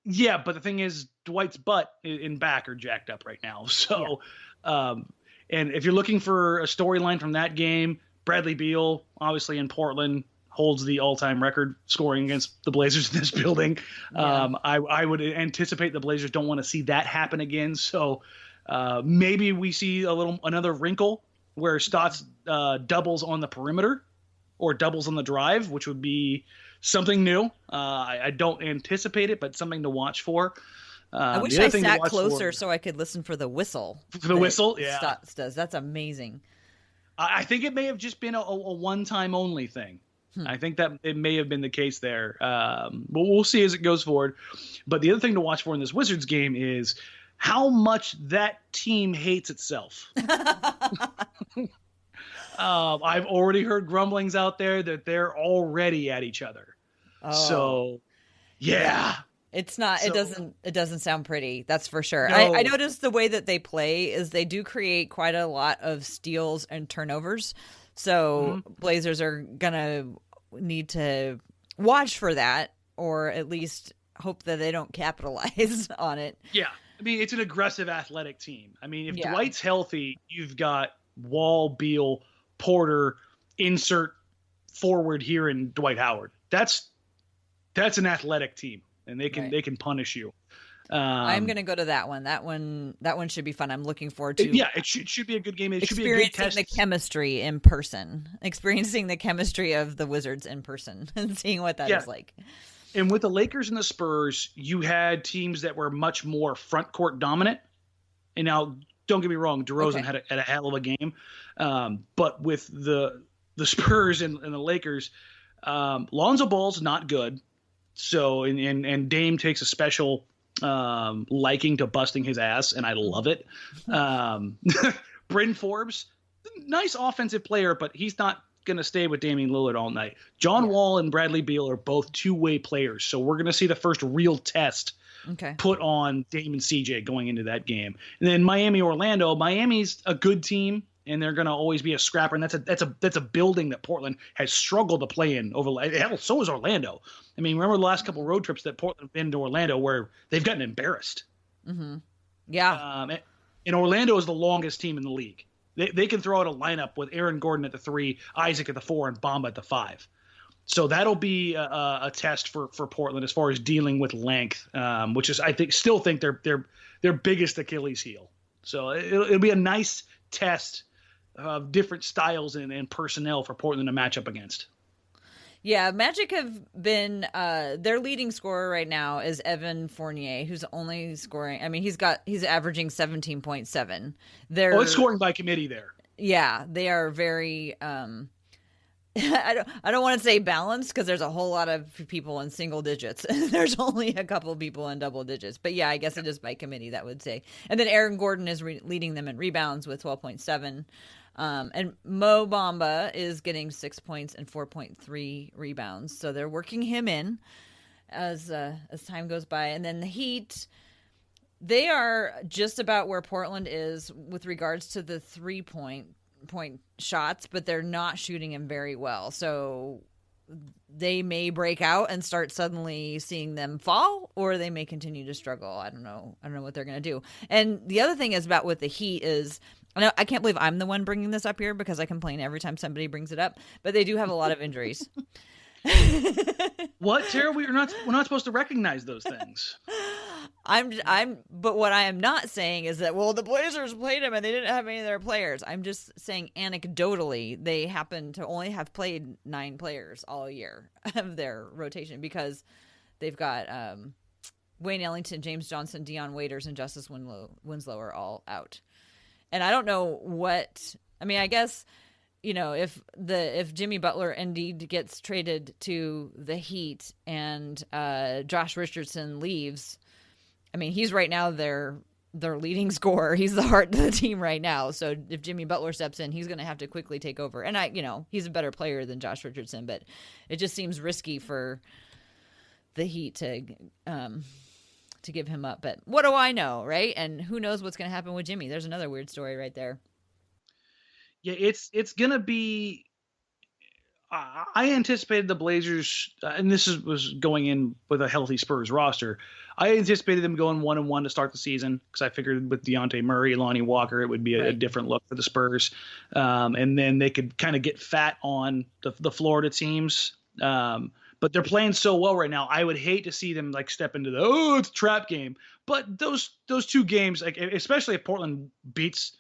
yeah, but the thing is, Dwight's butt and back are jacked up right now. So, and if you're looking for a storyline from that game, Bradley Beal, obviously in Portland, holds the all-time record scoring against the Blazers in this building. Yeah. I would anticipate the Blazers don't want to see that happen again. So maybe we see another wrinkle where Stotts doubles on the perimeter or doubles on the drive, which would be something new. I don't anticipate it, but something to watch for. I wish I sat closer so I could listen for the whistle. For the whistle, yeah. Stotts does. That's amazing. I think it may have just been a one-time only thing. I think that it may have been the case there. But we'll see as it goes forward. But the other thing to watch for in this Wizards game is how much that team hates itself. I've already heard grumblings out there that they're already at each other. Oh. So, yeah. It's not. So, it doesn't sound pretty. That's for sure. No. I noticed the way that they play is they do create quite a lot of steals and turnovers. So Blazers are gonna need to watch for that, or at least hope that they don't capitalize on it. Yeah, I mean it's an aggressive, athletic team. I mean if Dwight's healthy, you've got Wall, Beal, Porter, insert forward here in Dwight Howard. That's an athletic team. And they can punish you. I'm going to go to that one. That one should be fun. I'm looking forward to. Yeah, it should be a good game. It should be a good test. Experiencing the chemistry in person, experiencing the chemistry of the Wizards in person, and seeing what that is like. And with the Lakers and the Spurs, you had teams that were much more front court dominant. And now, don't get me wrong, DeRozan had a hell of a game. But with the Spurs and the Lakers, Lonzo Ball's not good. So and Dame takes a special liking to busting his ass, and I love it. Bryn Forbes, nice offensive player, but he's not going to stay with Damian Lillard all night. John Wall and Bradley Beal are both two-way players, so we're going to see the first real test put on Dame and CJ going into that game. And then Miami-Orlando. Miami's a good team. and they're going to always be a scrapper. And that's a building that Portland has struggled to play in over. Hell, so is Orlando. I mean, remember the last couple of road trips that Portland have been to Orlando where they've gotten embarrassed. Mm-hmm. Yeah. And Orlando is the longest team in the league. They can throw out a lineup with Aaron Gordon at the 3, Isaac at the 4, and Bamba at the 5. So that'll be a test for Portland as far as dealing with length, which is, I still think their biggest Achilles heel. So it'll be a nice test of different styles and personnel for Portland to match up against. Yeah, Magic have been their leading scorer right now is Evan Fournier, who's only scoring. I mean, he's averaging 17.7. It's scoring by committee there. Yeah, they are very. I don't want to say balanced because there's a whole lot of people in single digits. There's only a couple of people in double digits. But yeah, I guess it is by committee, that would say. And then Aaron Gordon is leading them in rebounds with 12.7. And Mo Bamba is getting 6 points and 4.3 rebounds. So they're working him in as time goes by. And then the Heat, they are just about where Portland is with regards to the 3-point shots, but they're not shooting him very well. So they may break out and start suddenly seeing them fall, or they may continue to struggle. I don't know what they're going to do. And the other thing is about with the Heat is, I can't believe I'm the one bringing this up here because I complain every time somebody brings it up, but they do have a lot of injuries. What, Tara? We're not supposed to recognize those things. But what I am not saying is that, well, the Blazers played them and they didn't have any of their players. I'm just saying anecdotally, they happen to only have played 9 players all year of their rotation because they've got Wayne Ellington, James Johnson, Dion Waiters, and Justice Winslow are all out. And I don't know what, I mean, I guess, if Jimmy Butler indeed gets traded to the Heat and Josh Richardson leaves, I mean, he's right now their leading scorer. He's the heart of the team right now. So if Jimmy Butler steps in, he's going to have to quickly take over. And he's a better player than Josh Richardson, but it just seems risky for the Heat to give him up. But what do I know, right? And who knows what's going to happen with Jimmy? There's another weird story right there. Yeah, it's going to be. I anticipated the Blazers, and this was going in with a healthy Spurs roster. I anticipated them going 1-1 to start the season because I figured with Dejounte Murray, Lonnie Walker, it would be a different look for the Spurs, and then they could kind of get fat on the Florida teams. But they're playing so well right now. I would hate to see them like step into it's a trap game. But those 2 games, like especially if Portland beats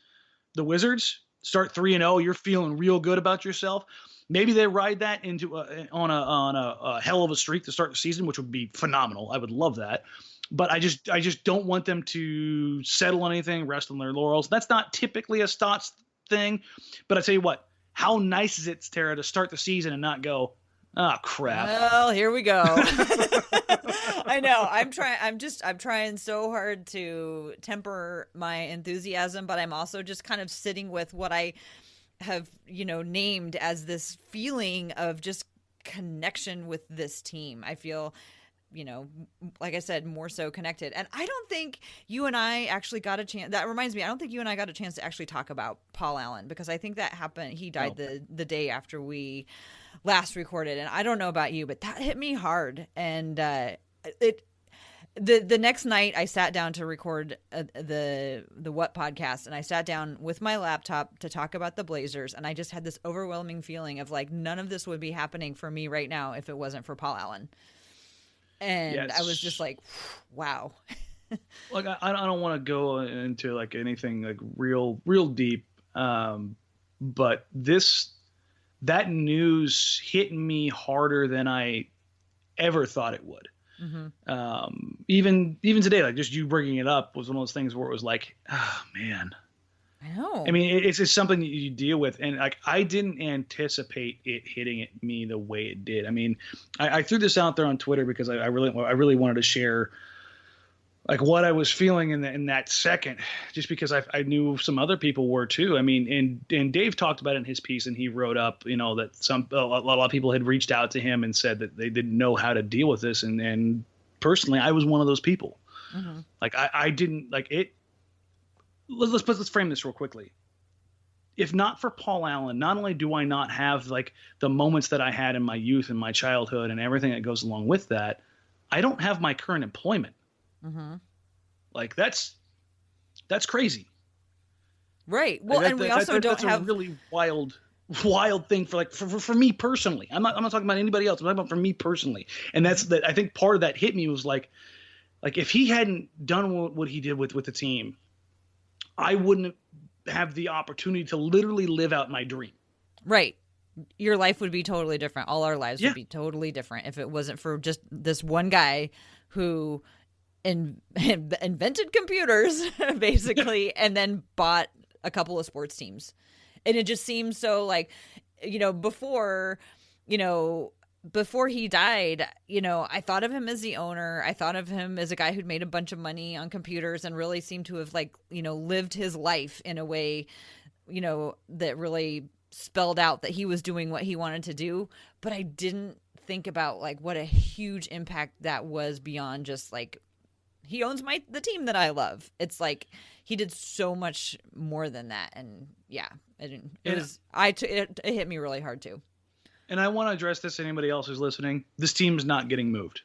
the Wizards, start 3-0, you're feeling real good about yourself. Maybe they ride that into on a hell of a streak to start the season, which would be phenomenal. I would love that. But I just don't want them to settle on anything, rest on their laurels. That's not typically a Stotts thing. But I tell you what, how nice is it, Tara, to start the season and not go, oh crap. Well, here we go. I know. I'm trying so hard to temper my enthusiasm, but I'm also just kind of sitting with what I have, named as this feeling of just connection with this team. I feel, like I said, more so connected. And I don't think you and I actually got a chance. That reminds me, I don't think you and I got a chance to actually talk about Paul Allen because I think that happened. He died the day after we last recorded. And I don't know about you, but that hit me hard. And the next night I sat down to record the What podcast, and I sat down with my laptop to talk about the Blazers, and I just had this overwhelming feeling of like none of this would be happening for me right now if it wasn't for Paul Allen. And yes. I was just like, wow. Like I don't want to go into like anything like real deep, but that news hit me harder than I ever thought it would. Mm-hmm. Even today, like just you bringing it up was one of those things where it was like, oh man, I know. I mean, it's just something that you deal with, and like I didn't anticipate it hitting me the way it did. I mean, I threw this out there on Twitter because I really wanted to share like what I was feeling in that second, just because I knew some other people were too. I mean, and Dave talked about it in his piece, and he wrote up, that a lot of people had reached out to him and said that they didn't know how to deal with this. And personally, I was one of those people. Mm-hmm. Like I didn't like it. Let's frame this real quickly. if not for Paul Allen, not only do I not have like the moments that I had in my youth and my childhood and everything that goes along with that, I don't have my current employment. Mm-hmm. Like that's crazy. Right. Well, and we also don't have a really wild thing for like for me personally. I'm not talking about anybody else. I'm talking about for me personally. And that's that. I think part of that hit me was like if he hadn't done what he did with the team, I wouldn't have the opportunity to literally live out my dream. Right. Your life would be totally different. All our lives would be totally different if it wasn't for just this one guy who invented computers basically and then bought a couple of sports teams. And it just seems so like, before he died, I thought of him as the owner. I thought of him as a guy who'd made a bunch of money on computers and really seemed to have lived his life in a way, that really spelled out that he was doing what he wanted to do. But I didn't think about like what a huge impact that was beyond just like, he owns the team that I love. It's like he did so much more than that. And yeah, it hit me really hard too. And I want to address this to anybody else who's listening. This team's not getting moved.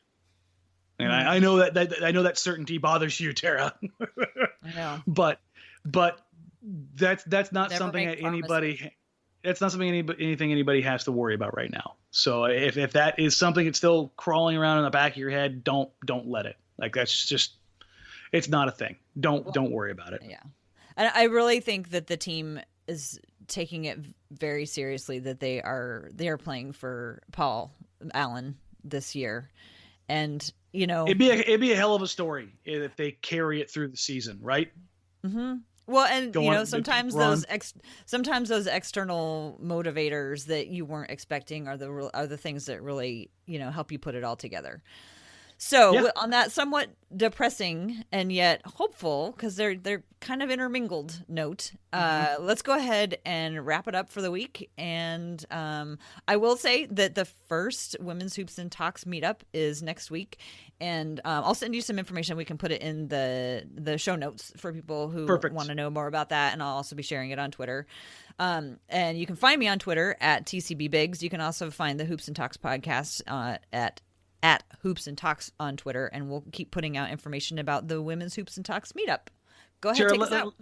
And I know that certainty bothers you, Tara. I know. But that's not something that anybody. That's not something anything anybody has to worry about right now. So if that is something that's still crawling around in the back of your head, don't let it. Like that's just, it's not a thing. Don't worry about it. Yeah, and I really think that the team is taking it very seriously. That they are playing for Paul Allen this year, and it'd be a hell of a story if they carry it through the season, right? Mm-hmm. Well, and sometimes those external motivators that you weren't expecting are the things that really help you put it all together. So on that somewhat depressing and yet hopeful, because they're kind of intermingled note, let's go ahead and wrap it up for the week. And I will say that the first Women's Hoops and Talks meetup is next week. And I'll send you some information. We can put it in the show notes for people who want to know more about that. And I'll also be sharing it on Twitter. And you can find me on Twitter at TCBBiggs. You can also find the Hoops and Talks podcast at Hoops and Talks on Twitter, and we'll keep putting out information about the Women's Hoops and Talks meetup. Go ahead, take us out.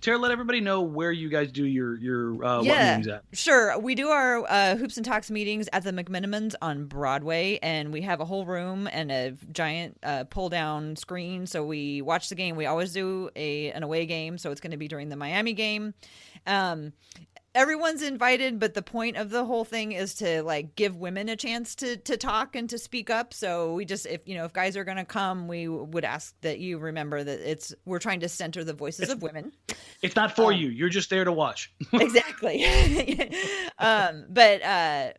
Tara, let everybody know where you guys do your meetings at. Sure. We do our Hoops and Talks meetings at the McMenamins on Broadway, and we have a whole room and a giant pull-down screen, so we watch the game. We always do an away game, so it's going to be during the Miami game. Everyone's invited, but the point of the whole thing is to like give women a chance to talk and to speak up. So we just, if guys are going to come, we would ask that you remember that we're trying to center the voices of women. It's not for you. You're just there to watch. Exactly. But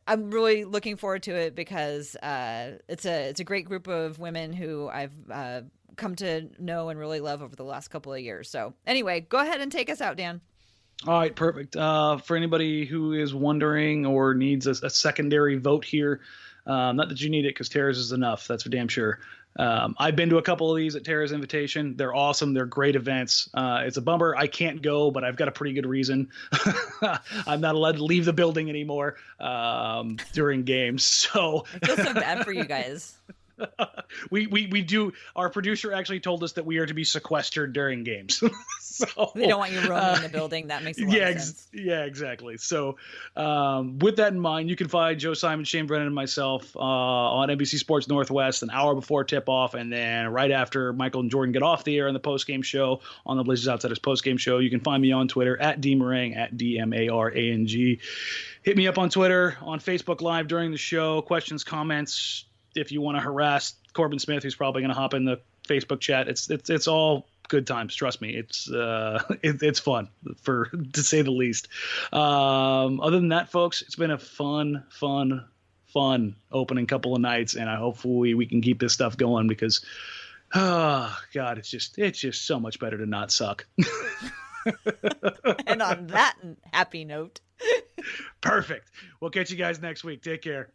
I'm really looking forward to it because it's a great group of women who I've come to know and really love over the last couple of years. So anyway, go ahead and take us out, Dan. All right, perfect. For anybody who is wondering or needs a secondary vote here, not that you need it because Tara's is enough. That's for damn sure. I've been to a couple of these at Tara's invitation. They're awesome. They're great events. It's a bummer I can't go, but I've got a pretty good reason. I'm not allowed to leave the building anymore during games. So I feel so bad for you guys. We do. Our producer actually told us that we are to be sequestered during games. So they don't want you roaming in the building. That makes a lot of sense. Yeah, exactly. So with that in mind, you can find Joe Simon, Shane Brennan, and myself on NBC Sports Northwest an hour before tip-off, and then right after Michael and Jordan get off the air on the post-game show on the Blazers Outsiders post-game show. You can find me on Twitter at DMarang, at DMARANG. Hit me up on Twitter, on Facebook Live during the show. Questions, comments. If you want to harass Corbin Smith, who's probably going to hop in the Facebook chat, it's all good times. Trust me, it's fun to say the least. Other than that, folks, it's been a fun opening couple of nights, and hopefully we can keep this stuff going because, oh God, it's just so much better to not suck. And on that happy note, perfect. We'll catch you guys next week. Take care.